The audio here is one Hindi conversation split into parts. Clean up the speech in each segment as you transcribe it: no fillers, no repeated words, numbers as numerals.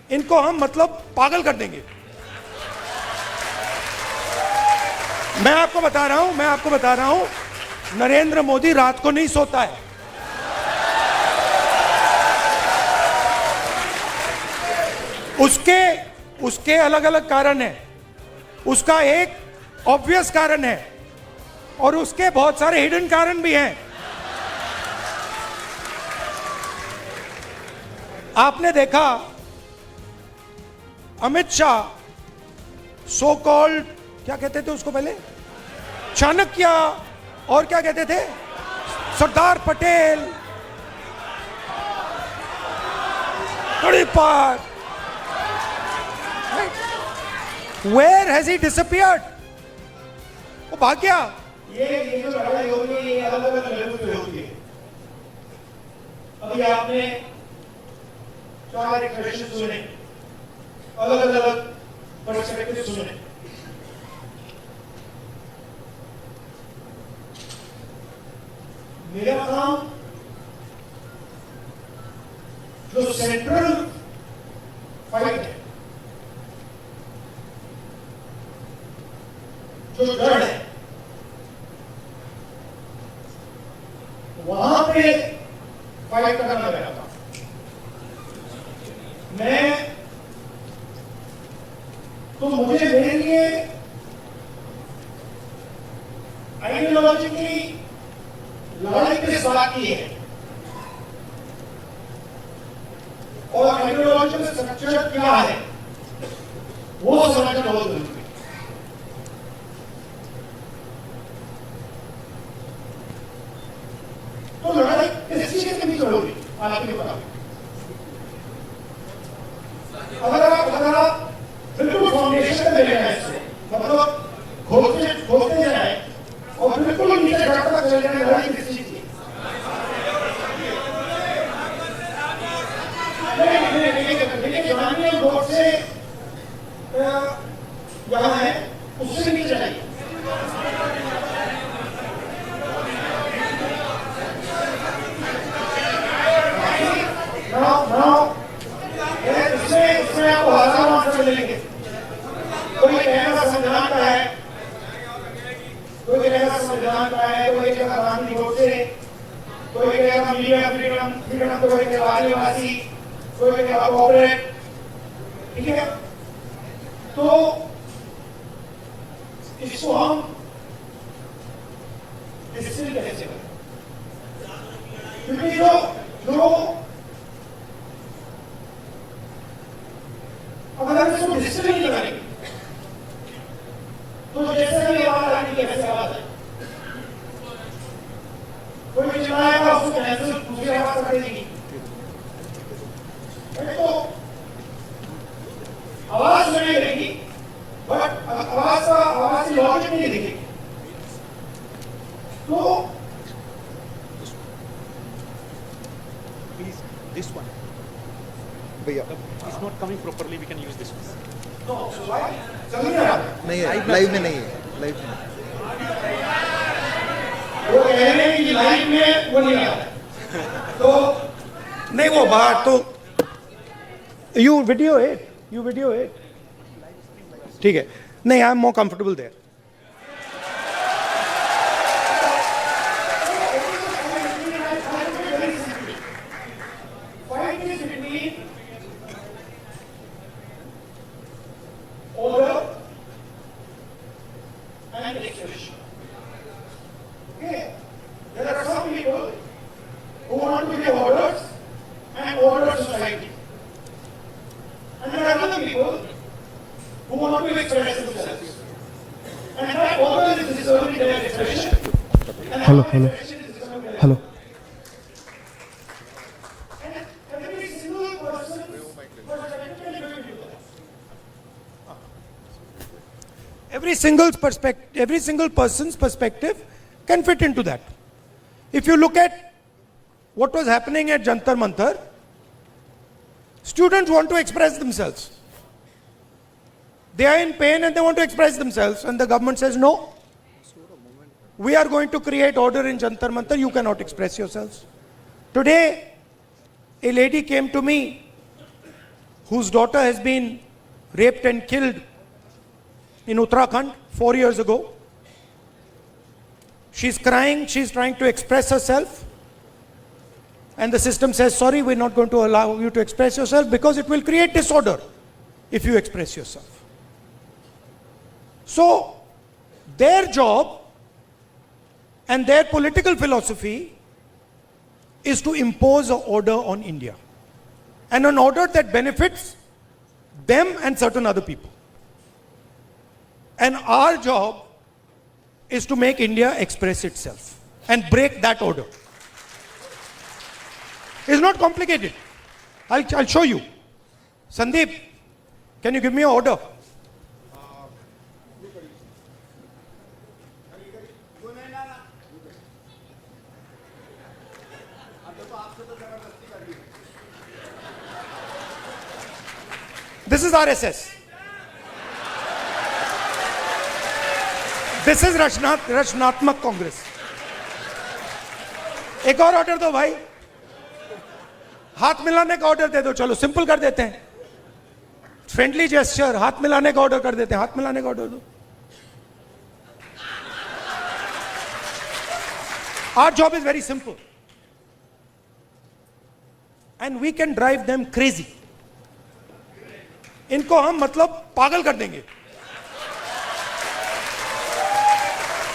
इनको हम मतलब पागल कर देंगे। मैं आपको बता रहा हूं, नरेंद्र मोदी रात को नहीं सोता है। उसके अलग अलग कारण है। उसका एक ऑब्वियस कारण है और उसके बहुत सारे हिडन कारण भी हैं। आपने देखा अमित शाह सो कॉल्ड, क्या कहते थे उसको पहले, चाणक्य, और क्या कहते थे, Sardar Patel, तड़ीपार। Where has he disappeared? वो भाग गया। ये जो लड़ाई होगी ये अलग अलग लेवल पे होती है। अभी आपने 4 एक्सप्रेशन सुने, अलग अलग पर्सपेक्टिव सुने। मेरा काम जो सेंट्रल फाइट है, जो जड़ है, वहां पे फाइट करना मेरा काम। तो मुझे मेरे लिए आइडियोलॉजिकली लड़ाई किस बात की है और आइडियोलॉजिकल स्ट्रक्चर क्या है वो समझना बहुत जरूरी है। तो लड़ाई किस चीज के बीच होगी आपके बताओ। अगर आप बिल्कुल फाउंडेशन में ले जाए, मतलब खोलते जाए और बिल्कुल नीचे जड़ तक चले जाए, लड़ाई किस चीज की? देखिए जवानी बोर्ड से यहाँ है, उससे नीचे जाइए। इसमें आपको हजारों आंसर मिलेंगे। कोई कहेगा संविधान का है, कोई कहेगा संविधान का है, कोई कहेगा गांधी गोडसे, कोई कहेगा मीडिया फ्रीडम, कोई कहेगा आदिवासी, कोई कहेगा कॉर्पोरेट। ठीक है, तो इसको हम डिस्टिल कैसे करें? क्योंकि जो अगर इसको डिस्टिल नहीं करेंगे तो जैसे भी आवाज आएगी कैसे आवाज है, कोई भी चलाएगा उसको कैंसिल दूसरी आवाज कर देगी। तो आवाज नहीं रहेगी, बट आवाज की लॉजिक नहीं दिखेगी। तो this one भैया it's not coming properly, we can use this one. नहीं है, लाइव में नहीं है, लाइव में वो कह रहे हैं कि लाइव में वो नहीं आ रहा। तो नहीं, वो बात तो यू वीडियो इट, ठीक है। नहीं, I am more comfortable there. Hello Every single person's perspective can fit into that. If you look at what was happening at Jantar Mantar, students want to express themselves. They are in pain and they want to express themselves, and the government says no. We are going to create order in Jantar Mantar, you cannot express yourselves. Today, a lady came to me whose daughter has been raped and killed in Uttarakhand 4 years ago. She's crying, she's trying to express herself. And the system says, sorry, we're not going to allow you to express yourself because it will create disorder if you express yourself. So, their job and their political philosophy is to impose an order on India. And an order that benefits them and certain other people. And our job is to make India express itself and break that order. It's not complicated. I'll show you. Sandeep, can you give me an order? This is RSS. This is रचनात्मक कांग्रेस. एक और ऑर्डर दो भाई. हाथ मिलाने का ऑर्डर दे दो. चलो सिंपल कर देते हैं. Friendly gesture. हाथ मिलाने का ऑर्डर कर देते हैं. हाथ मिलाने का ऑर्डर दो. Our job is very simple. And we can drive them crazy. इनको हम मतलब पागल कर देंगे.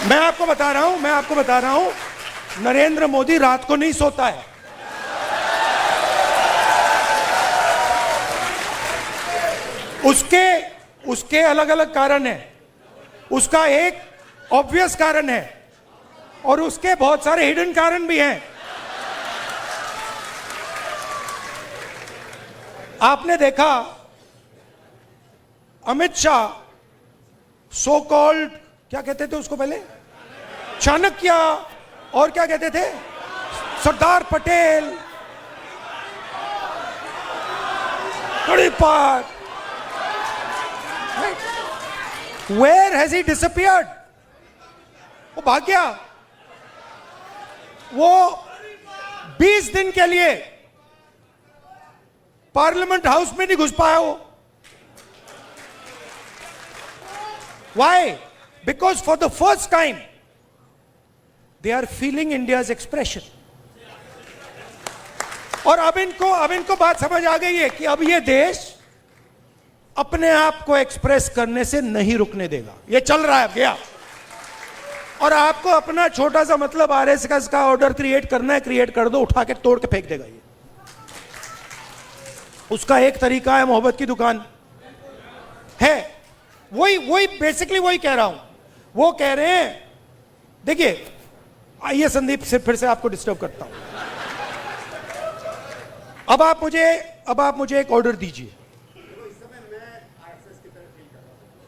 मैं आपको बता रहा हूं, नरेंद्र मोदी रात को नहीं सोता है. उसके अलग अलग कारण है. उसका एक ऑब्वियस कारण है और उसके बहुत सारे हिडन कारण भी हैं. आपने देखा अमित शाह सो कॉल्ड, क्या कहते थे उसको पहले, चाणक्य, और क्या कहते थे, Sardar Patel, तड़ीपार. Where has he disappeared? वो भाग गया. वो 20 दिन के लिए पार्लियामेंट हाउस में नहीं घुस पाया वो. Why? Because for the first time they are feeling India's expression. और अब इनको बात समझ आ गई है कि अब ये देश अपने आप को एक्सप्रेस करने से नहीं रुकने देगा. ये चल रहा है गया. और आपको अपना छोटा सा मतलब आरएसएस का ऑर्डर क्रिएट करना है, क्रिएट कर दो, उठा के तोड़ के फेंक देगा. ये उसका एक तरीका है. मोहब्बत की दुकान है. वही बेसिकली वही कह रहा हूं. वो कह रहे हैं, देखिए, आइए संदीप से फिर से आपको डिस्टर्ब करता हूं. अब आप मुझे एक ऑर्डर दीजिए.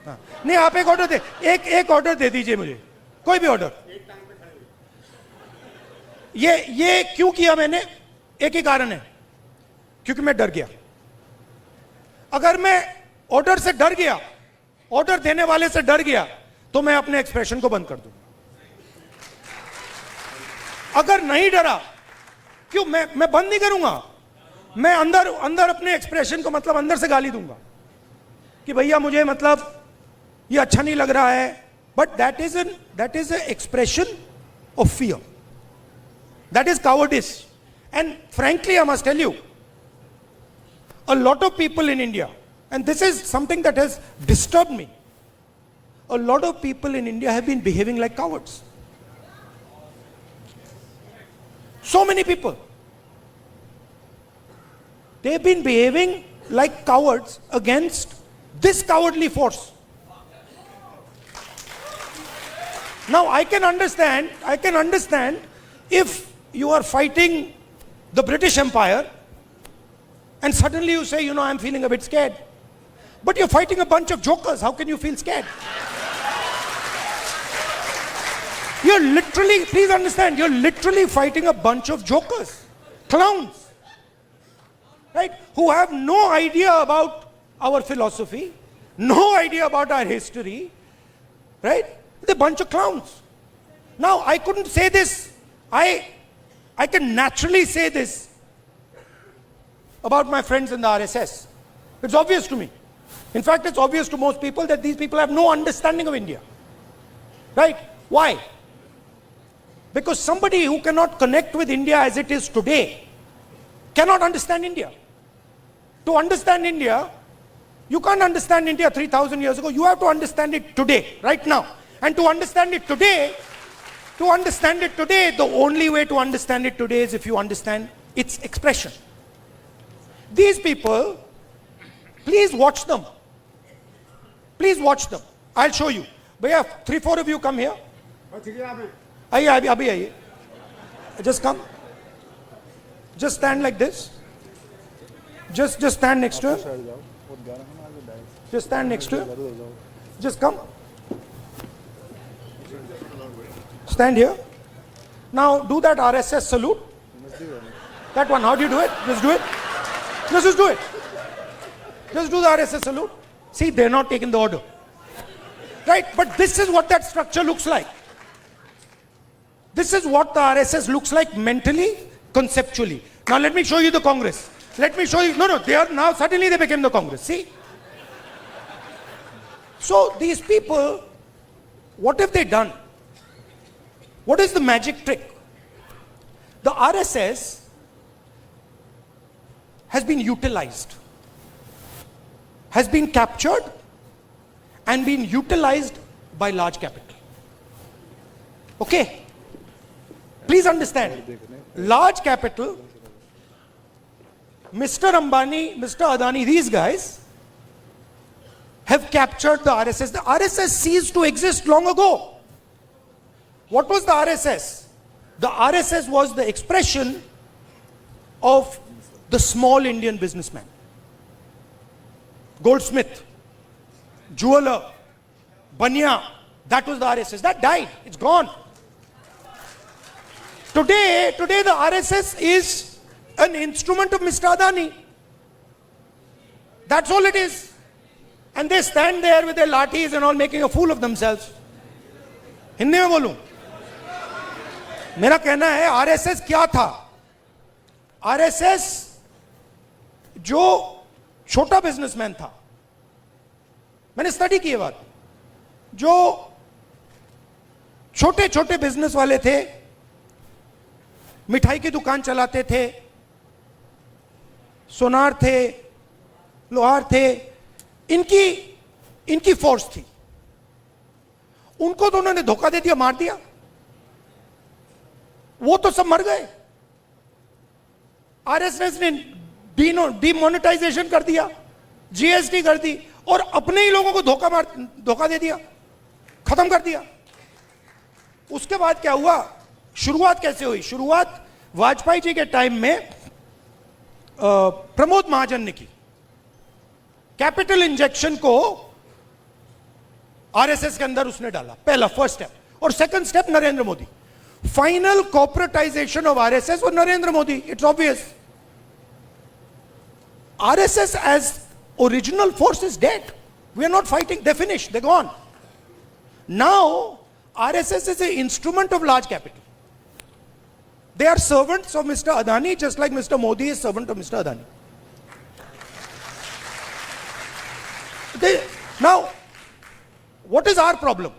हाँ, नहीं, आप एक ऑर्डर दे, एक ऑर्डर दे दीजिए मुझे, कोई भी ऑर्डर. ये क्यों किया मैंने? एक ही कारण है, क्योंकि मैं डर गया. अगर मैं ऑर्डर से डर गया, ऑर्डर देने वाले से डर गया, तो मैं अपने एक्सप्रेशन को बंद कर दूंगा. अगर नहीं डरा, क्यों मैं बंद नहीं करूंगा. मैं अंदर अपने एक्सप्रेशन को मतलब अंदर से गाली दूंगा कि भैया मुझे मतलब ये अच्छा नहीं लग रहा है. But that is an expression of fear. That is cowardice. And frankly I must tell you, a lot of people in India, and this is something that has disturbed me, a lot of people in India have been behaving like cowards. So many people, they've been behaving like cowards against this cowardly force. Now I can understand if you are fighting the British Empire and suddenly you say, I'm feeling a bit scared. But you're fighting a bunch of jokers. How can you feel scared? Please understand, you're literally fighting a bunch of jokers, clowns, right? Who have no idea about our philosophy, no idea about our history, right? They're a bunch of clowns. Now, I couldn't say this. I can naturally say this about my friends in the RSS. It's obvious to me. In fact, it's obvious to most people that these people have no understanding of India. Right? Why? Because somebody who cannot connect with India as it is today cannot understand India. To understand India, you can't understand India 3,000 years ago. You have to understand it today, right now. And to understand it today, the only way to understand it today is if you understand its expression. These people, please watch them. Please watch them. I'll show you. Bhaiya, 3-4 of you come here. आइए अभी आइए. Just come. Just stand like this. Just stand next to him. Just stand next to him. Just come. Stand here. Now do that RSS salute. That one. How do you do it? Just do it. Just do it. Just do the RSS salute. See, they're not taking the order. Right? But this is what that structure looks like. This is what the RSS looks like mentally, conceptually. Now let me show you the Congress. Let me show you. No, they are now, suddenly they became the Congress. See? So these people, what have they done? What is the magic trick? The RSS has been utilized, has been captured and been utilized by large capital. Okay? Please understand. Large capital, Mr. Ambani, Mr. Adani, these guys have captured the RSS. The RSS ceased to exist long ago. What was the RSS? The RSS was the expression of the small Indian businessman. Goldsmith, jeweler, Banya, that was the RSS. That died. It's gone. Today the RSS is an instrument of Mr. Adani. That's all it is. And they stand there with their lathis and all making a fool of themselves. Hindi में बोलूं, मेरा कहना है आरएसएस क्या था? आरएसएस जो छोटा बिजनेसमैन था, मैंने स्टडी की ये बात, जो छोटे छोटे बिजनेस वाले थे, मिठाई की दुकान चलाते थे, सोनार थे, लोहार थे, इनकी फोर्स थी. उनको तो उन्होंने धोखा दे दिया, मार दिया. वो तो सब मर गए. आरएसएस ने डीमोनेटाइजेशन कर दिया, जीएसटी कर दी और अपने ही लोगों को धोखा दे दिया, खत्म कर दिया. उसके बाद क्या हुआ? शुरुआत कैसे हुई? शुरुआत वाजपेयी जी के टाइम में प्रमोद महाजन ने की. कैपिटल इंजेक्शन को आरएसएस के अंदर उसने डाला, पहला फर्स्ट स्टेप. और second step Narendra Modi. Final corporatisation of RSS और Narendra Modi. It's obvious. RSS as original force is dead. We are not fighting. They finish, they gone. Now RSS is a instrument of large capital. They are servants of Mr. Adani, just like Mr. Modi is servant of Mr. Adani. Now, what is our problem?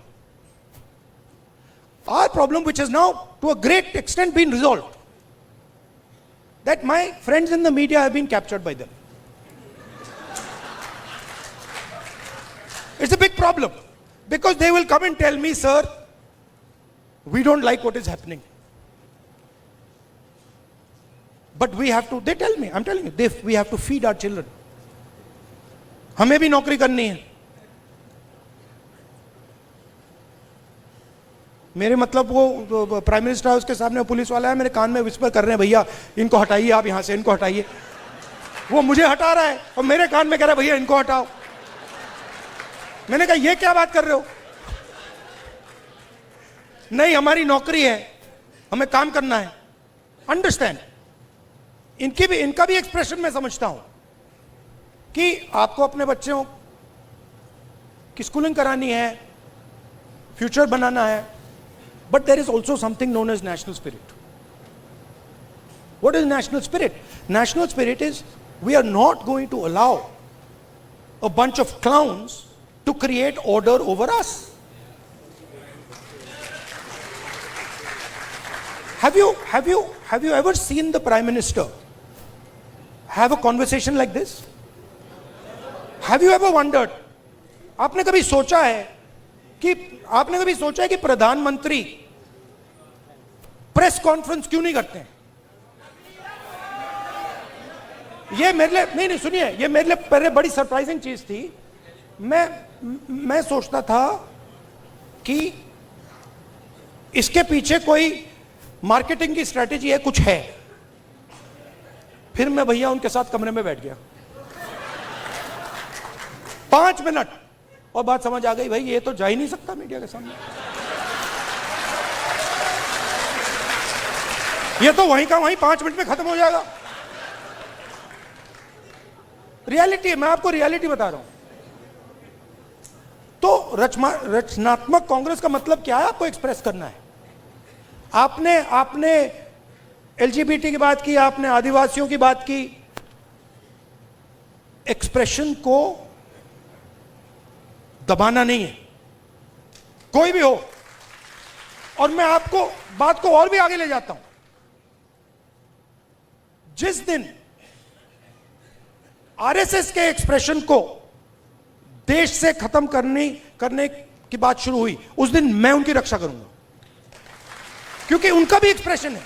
Our problem, which has now to a great extent been resolved, that my friends in the media have been captured by them. It's a big problem, because they will come and tell me, sir, we don't like what is happening. But we have to, they tell me, I'm telling you, we have to feed our children. हमें भी नौकरी करनी है. मेरे मतलब वो प्राइम मिनिस्टर हाउस के सामने पुलिस वाला है, मेरे कान में विस्पर कर रहे हैं, भैया इनको हटाइए, आप यहां से इनको हटाइए. वो मुझे हटा रहा है और मेरे कान में कह रहा है, भैया इनको हटाओ. मैंने कहा ये क्या बात कर रहे हो? नहीं, हमारी नौकरी है, हमें काम करना है. अंडरस्टैंड. इनका भी एक्सप्रेशन मैं समझता हूं कि आपको अपने बच्चों की स्कूलिंग करानी है, फ्यूचर बनाना है, but there is also something known as national spirit. What is national spirit? National spirit is we are not going to allow a bunch of clowns to create order over us. Have you ever seen the Prime Minister have a conversation like this? Have you ever wondered? आपने कभी सोचा है कि प्रधानमंत्री प्रेस कॉन्फ्रेंस क्यों नहीं करते हैं? ये मेरे लिए नहीं सुनिए, ये मेरे लिए पहले बड़ी सरप्राइजिंग चीज थी। मैं सोचता था कि इसके पीछे कोई मार्केटिंग की स्ट्रेटेजी है, कुछ है। फिर मैं भैया उनके साथ कमरे में बैठ गया 5 मिनट और बात समझ आ गई, भाई ये तो जा ही नहीं सकता मीडिया के सामने, ये तो वहीं का वहीं 5 मिनट में खत्म हो जाएगा। रियलिटी है, मैं आपको रियलिटी बता रहा हूं। तो रचनात्मक कांग्रेस का मतलब क्या है? आपको एक्सप्रेस करना है। आपने एलजीबीटी की बात की, आपने आदिवासियों की बात की। एक्सप्रेशन को दबाना नहीं है, कोई भी हो। और मैं आपको बात को और भी आगे ले जाता हूं। जिस दिन आरएसएस के एक्सप्रेशन को देश से खत्म करने की बात शुरू हुई, उस दिन मैं उनकी रक्षा करूंगा, क्योंकि उनका भी एक्सप्रेशन है।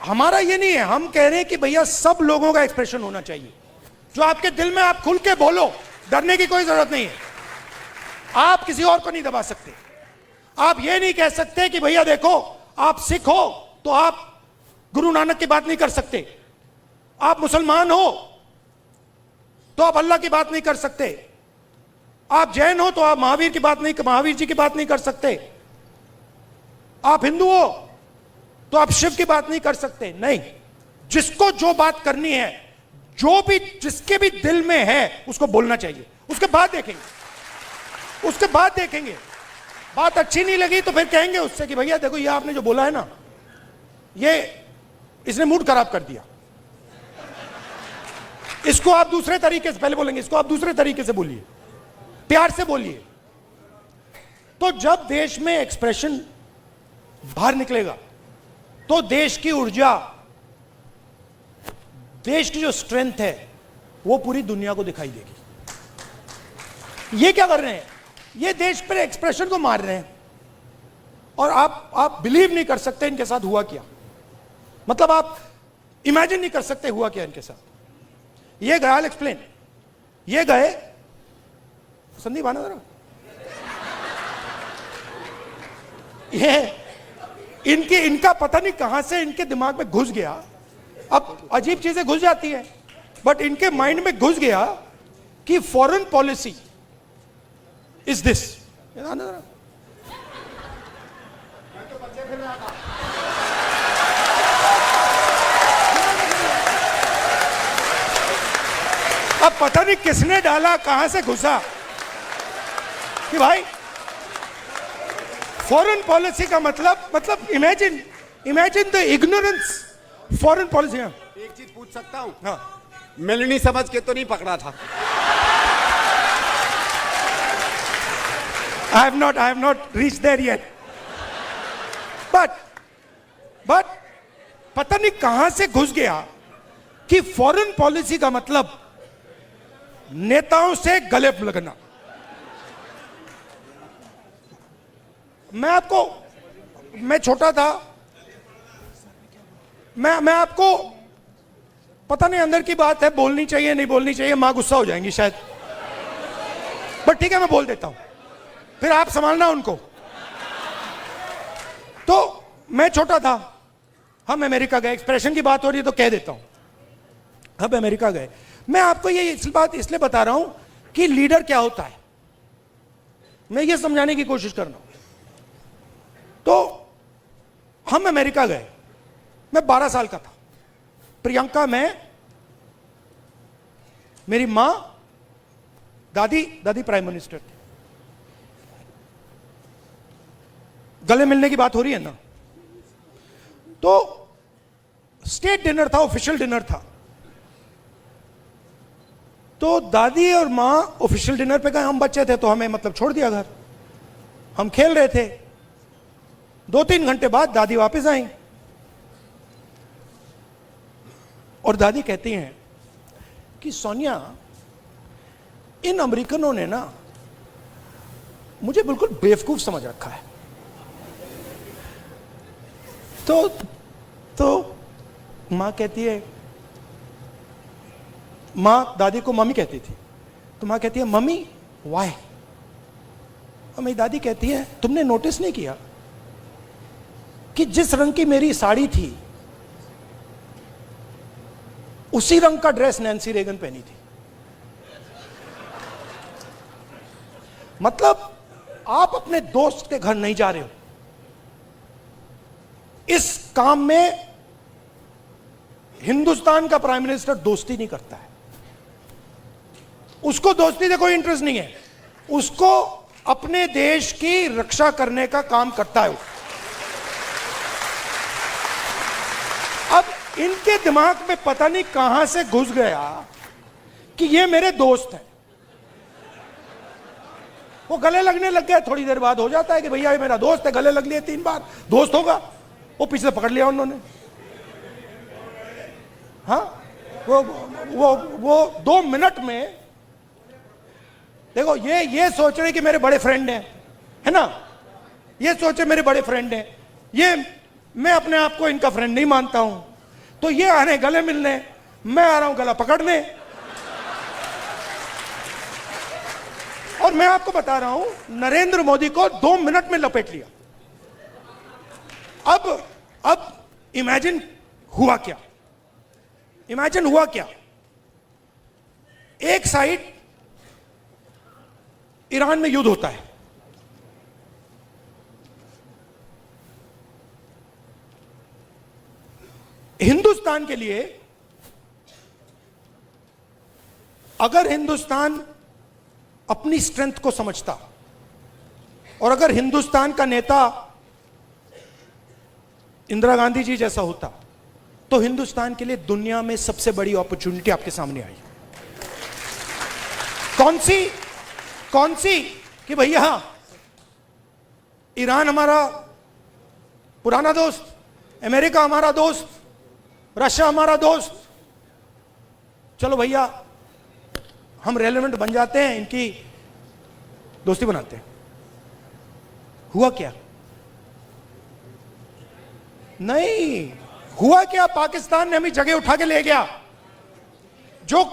हमारा ये नहीं है, हम कह रहे हैं कि भैया सब लोगों का एक्सप्रेशन होना चाहिए। जो आपके दिल में आप खुल के बोलो, डरने की कोई जरूरत नहीं है। आप किसी और को नहीं दबा सकते। आप ये नहीं कह सकते कि भैया देखो आप सिख हो तो आप गुरु नानक की बात नहीं कर सकते, आप मुसलमान हो तो आप अल्लाह की बात नहीं कर सकते, आप जैन हो तो आप महावीर जी की बात नहीं कर सकते, आप हिंदू हो तो आप शिव की बात नहीं कर सकते। नहीं, जिसको जो बात करनी है, जो भी जिसके भी दिल में है, उसको बोलना चाहिए। उसके बाद देखेंगे बात अच्छी नहीं लगी तो फिर कहेंगे उससे कि भैया देखो ये आपने जो बोला है ना, ये इसने मूड खराब कर दिया, इसको आप दूसरे तरीके से, पहले बोलेंगे इसको आप दूसरे तरीके से बोलिए, प्यार से बोलिए। तो जब देश में एक्सप्रेशन बाहर निकलेगा तो देश की ऊर्जा, देश की जो स्ट्रेंथ है वो पूरी दुनिया को दिखाई देगी। ये क्या कर रहे हैं? ये देश पर एक्सप्रेशन को मार रहे हैं। और आप बिलीव नहीं कर सकते इनके साथ हुआ क्या। मतलब आप इमेजिन नहीं कर सकते हुआ क्या इनके साथ। ये गए, आई विल एक्सप्लेन। ये गए, संदीप आना जरा, ये इनका पता नहीं कहां से इनके दिमाग में घुस गया। अब अजीब चीजें घुस जाती हैं, बट इनके माइंड में घुस गया कि फॉरेन पॉलिसी इज दिस। अब पता नहीं किसने डाला, कहां से घुसा कि भाई फॉरेन पॉलिसी का मतलब imagine the ignorance foreign policy. एक चीज पूछ सकता हूं? हाँ, मिलनी समझ के तो नहीं पकड़ा था? I have not reached there yet. But पता नहीं कहां से घुस गया कि फॉरेन पॉलिसी का मतलब नेताओं से गले लगना। मैं छोटा था, मैं आपको पता नहीं अंदर की बात है, बोलनी चाहिए नहीं बोलनी चाहिए, मां गुस्सा हो जाएंगी शायद, बट ठीक है मैं बोल देता हूं, फिर आप संभालना उनको। तो मैं छोटा था, हम अमेरिका गए, एक्सप्रेशन की बात हो रही है तो कह देता हूं, हम अमेरिका गए। मैं आपको ये बात इसलिए बता रहा हूं कि लीडर क्या होता है, मैं ये समझाने की कोशिश कर रहा हूं। तो हम अमेरिका गए, मैं 12 साल का था, प्रियंका, मैं, मेरी मां, दादी प्राइम मिनिस्टर थे। गले मिलने की बात हो रही है ना। तो स्टेट डिनर था, ऑफिशियल डिनर था। तो दादी और माँ ऑफिशियल डिनर पे गए, हम बच्चे थे तो हमें मतलब छोड़ दिया घर, हम खेल रहे थे। 2-3 घंटे बाद दादी वापस आई और दादी कहती हैं कि सोनिया, इन अमेरिकनों ने ना मुझे बिल्कुल बेवकूफ समझ रखा है। तो मां कहती है, मां दादी को मम्मी कहती थी, तो मां कहती है मम्मी वाई? और मेरी दादी कहती है तुमने नोटिस नहीं किया कि जिस रंग की मेरी साड़ी थी उसी रंग का ड्रेस नैन्सी रेगन पहनी थी। मतलब आप अपने दोस्त के घर नहीं जा रहे हो, इस काम में हिंदुस्तान का प्राइम मिनिस्टर दोस्ती नहीं करता है, उसको दोस्ती से कोई इंटरेस्ट नहीं है, उसको अपने देश की रक्षा करने का काम करता है। अब इनके दिमाग में पता नहीं कहां से घुस गया कि ये मेरे दोस्त हैं। वो गले लगने लग गए, थोड़ी देर बाद हो जाता है कि भैया ये मेरा दोस्त है, गले लग लिए 3 बार, दोस्त होगा। वो पीछे से पकड़ लिया उन्होंने। हाँ, वो 2 मिनट में देखो, ये सोच रहे कि मेरे बड़े फ्रेंड हैं, है ना, ये सोचे मेरे बड़े फ्रेंड हैं, ये मैं अपने आप को इनका फ्रेंड नहीं मानता हूं, तो ये आ रहे गले मिलने, मैं आ रहा हूं गला पकड़ने। और मैं आपको बता रहा हूं, नरेंद्र मोदी को 2 मिनट में लपेट लिया। अब इमेजिन हुआ क्या, इमेजिन हुआ क्या। एक साइड ईरान में युद्ध होता है, हिंदुस्तान के लिए अगर हिंदुस्तान अपनी स्ट्रेंथ को समझता और अगर हिंदुस्तान का नेता इंदिरा गांधी जी जैसा होता तो हिंदुस्तान के लिए दुनिया में सबसे बड़ी अपॉर्चुनिटी आपके सामने आई। कौन सी कि भैया ईरान हमारा पुराना दोस्त, अमेरिका हमारा दोस्त, रशिया हमारा दोस्त, चलो भैया हम रेलेवेंट बन जाते हैं, इनकी दोस्ती बनाते हैं। हुआ क्या? नहीं हुआ क्या, पाकिस्तान ने हमें जगह उठा के ले गया। जो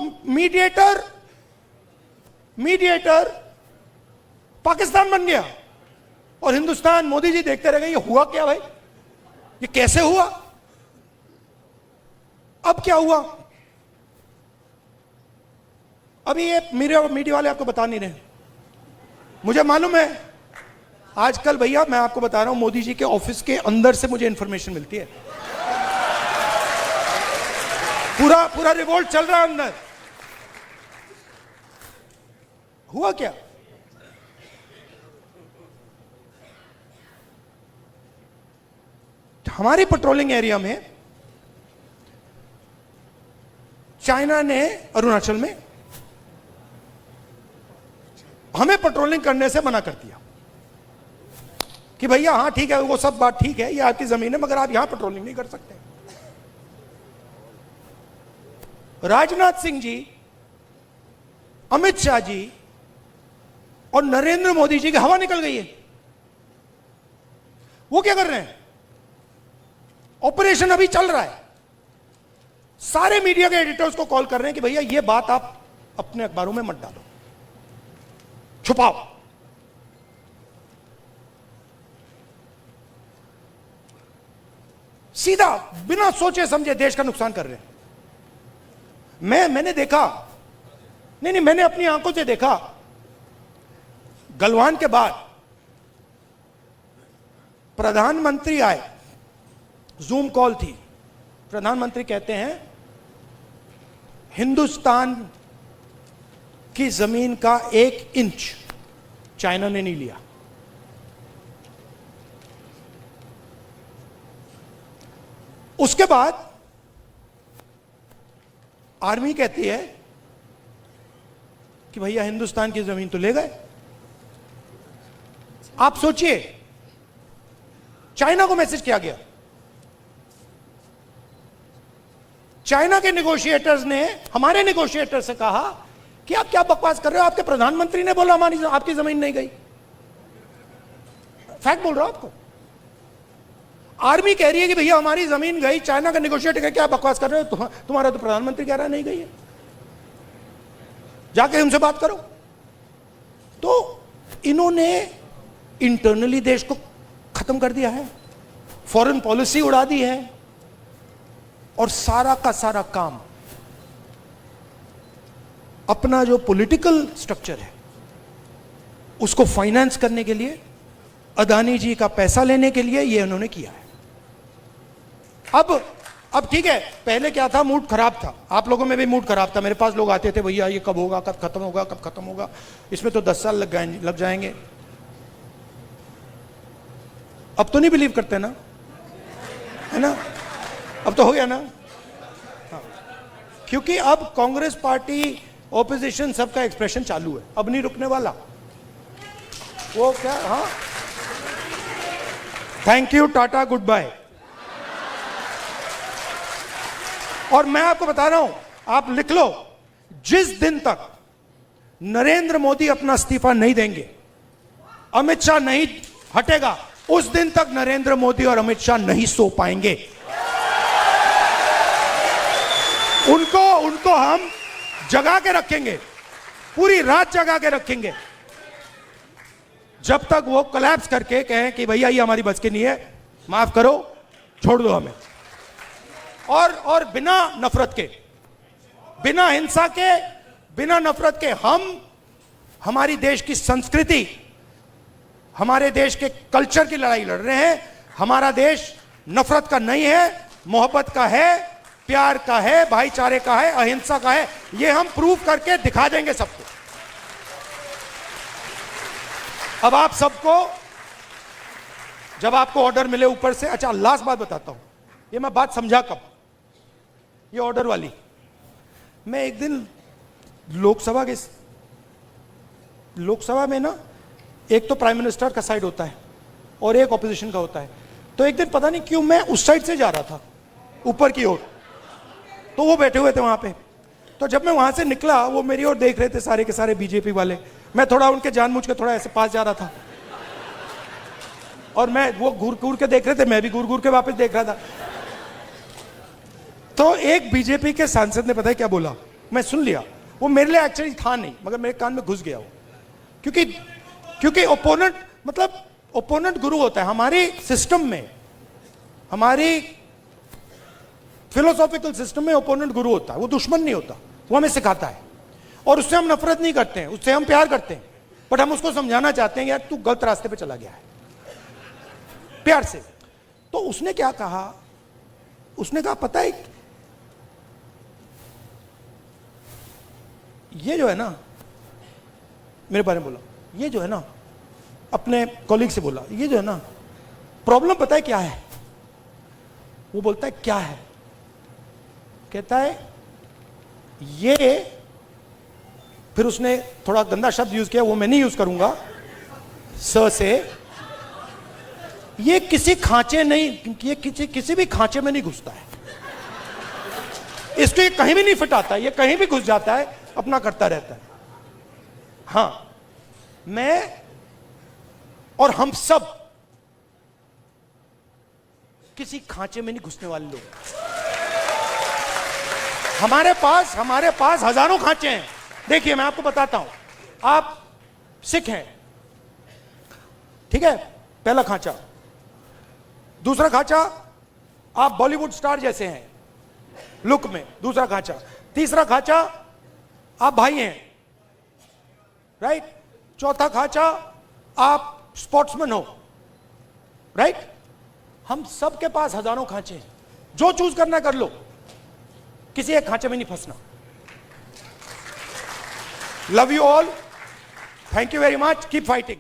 मीडिएटर पाकिस्तान बन गया और हिंदुस्तान, मोदी जी देखते रह गए। ये हुआ क्या भाई, ये कैसे हुआ? अब क्या हुआ? अभी ये मीडिया वाले आपको बता नहीं रहे, मुझे मालूम है। आजकल भैया मैं आपको बता रहा हूं, मोदी जी के ऑफिस के अंदर से मुझे इंफॉर्मेशन मिलती है। पूरा रिवोल्ट चल रहा है अंदर। हुआ क्या? हमारी पेट्रोलिंग एरिया में चाइना ने अरुणाचल में हमें पेट्रोलिंग करने से मना कर दिया कि भैया हाँ ठीक है, वो सब बात ठीक है, ये आपकी जमीन है, मगर आप यहां पेट्रोलिंग नहीं कर सकते। राजनाथ सिंह जी, अमित शाह जी और नरेंद्र मोदी जी की हवा निकल गई है। वो क्या कर रहे हैं? ऑपरेशन अभी चल रहा है। सारे मीडिया के एडिटर्स को कॉल कर रहे हैं कि भैया ये बात आप अपने अखबारों में मत डालो, छुपाओ। सीधा बिना सोचे समझे देश का नुकसान कर रहे हैं। मैंने देखा, नहीं मैंने अपनी आंखों से देखा, गलवान के बाद प्रधानमंत्री आए, जूम कॉल थी, प्रधानमंत्री कहते हैं हिंदुस्तान की जमीन का 1 इंच चाइना ने नहीं लिया। उसके बाद आर्मी कहती है कि भैया हिंदुस्तान की जमीन तो ले गए। आप सोचिए, चाइना को मैसेज किया गया, चाइना के नेगोशिएटर्स ने हमारे नेगोशिएटर से कहा कि आप क्या बकवास कर रहे हो, आपके प्रधानमंत्री ने बोला हमारी आपकी जमीन नहीं गई। फैक्ट बोल रहा हूं आपको। आर्मी कह रही है कि भैया हमारी जमीन गई, चाइना का नेगोशिएटर कह क्या बकवास कर रहे हो, तुम्हारा तो प्रधानमंत्री कह रहा है नहीं गई है, जाके उनसे बात करो। तो इन्होंने इंटरनली देश को खत्म कर दिया है, फॉरेन पॉलिसी उड़ा दी है, और सारा का सारा काम अपना जो पॉलिटिकल स्ट्रक्चर है उसको फाइनेंस करने के लिए, अदानी जी का पैसा लेने के लिए ये उन्होंने किया है। अब ठीक है, पहले क्या था, मूड खराब था, आप लोगों में भी मूड खराब था। मेरे पास लोग आते थे, भैया ये कब होगा, कब खत्म होगा, कब खत्म होगा, इसमें तो 10 साल लग जाएंगे। अब तो नहीं बिलीव करते ना, है ना, अब तो हो गया ना। हाँ। क्योंकि अब कांग्रेस पार्टी, ऑपोजिशन, सबका एक्सप्रेशन चालू है, अब नहीं रुकने वाला वो क्या। हाँ, thank you, tata, good bye. और मैं आपको बता रहा हूं, आप लिख लो, जिस दिन तक नरेंद्र मोदी अपना इस्तीफा नहीं देंगे, अमित शाह नहीं हटेगा, उस दिन तक नरेंद्र मोदी और अमित शाह नहीं सो पाएंगे। उनको हम जगा के रखेंगे, पूरी रात जगा के रखेंगे, जब तक वो कोलैप्स करके कहें कि भैया ये हमारी बस की नहीं है, माफ करो, छोड़ दो हमें। और बिना नफरत के, बिना हिंसा के, बिना नफरत के हम हमारी देश की संस्कृति, हमारे देश के कल्चर की लड़ाई लड़ रहे हैं। हमारा देश नफरत का नहीं है, मोहब्बत का है, प्यार का है, भाईचारे का है, अहिंसा का है। ये हम प्रूव करके दिखा देंगे सबको। अब आप सबको, जब आपको ऑर्डर मिले ऊपर से, अच्छा लास्ट बात बताता हूं, ये मैं बात समझा कब, ये ऑर्डर वाली। मैं एक दिन लोकसभा में ना, एक तो प्राइम मिनिस्टर का साइड होता है और एक ऑपोजिशन का होता है, तो एक दिन पता नहीं क्यों मैं उस साइड से जा रहा था ऊपर की ओर, तो वो बैठे हुए थे वहां पे। तो जब मैं वहां से निकला, वो मेरी ओर देख रहे थे सारे के सारे बीजेपी वाले, मैं थोड़ा उनके जानबूझ के थोड़ा ऐसे पास जा रहा था, और मैं वो घूर घूर के देख रहे थे, मैं भी घूर घूर के वापस देख रहा था। तो एक बीजेपी के सांसद ने पता है क्या बोला, मैं सुन लिया, वो मेरे लिए एक्चुअली था नहीं, मगर मेरे कान में घुस गया वो, क्योंकि ओपोनेंट, मतलब ओपोनेंट गुरु होता है हमारे सिस्टम में, हमारी फिलोसॉफिकल सिस्टम में ओपोनेंट गुरु होता है, वो दुश्मन नहीं होता, वो हमें सिखाता है, और उससे हम नफरत नहीं करते हैं, उससे हम प्यार करते हैं, बट हम उसको समझाना चाहते हैं यार तू गलत रास्ते पे चला गया है, प्यार से। तो उसने क्या कहा, उसने कहा पता है, ये जो है ना, मेरे बारे में बोला, ये जो है ना, अपने कॉलीग से बोला, ये जो है ना प्रॉब्लम पता है क्या है, वो बोलता है क्या है, कहता है ये, फिर उसने थोड़ा गंदा शब्द यूज किया, वो मैं नहीं यूज करूंगा, से, ये किसी खांचे नहीं, ये किसी भी खांचे में नहीं घुसता है, इसको ये कहीं भी नहीं फिट आता है, ये कहीं भी घुस जाता है, अपना करता रहता है। हां, मैं और हम सब किसी खांचे में नहीं घुसने वाले लोग। हमारे पास हजारों खांचे हैं। देखिए मैं आपको बताता हूं, आप सिख हैं, ठीक है, पहला खांचा। दूसरा खांचा, आप बॉलीवुड स्टार जैसे हैं लुक में, दूसरा खांचा। तीसरा खांचा, आप भाई हैं, राइट। चौथा खांचा, आप स्पोर्ट्समैन हो, राइट। हम सब के पास हजारों खांचे हैं, जो चूज करना कर लो, किसी एक खांचे में नहीं फंसना। Love you all, thank you very much, keep fighting.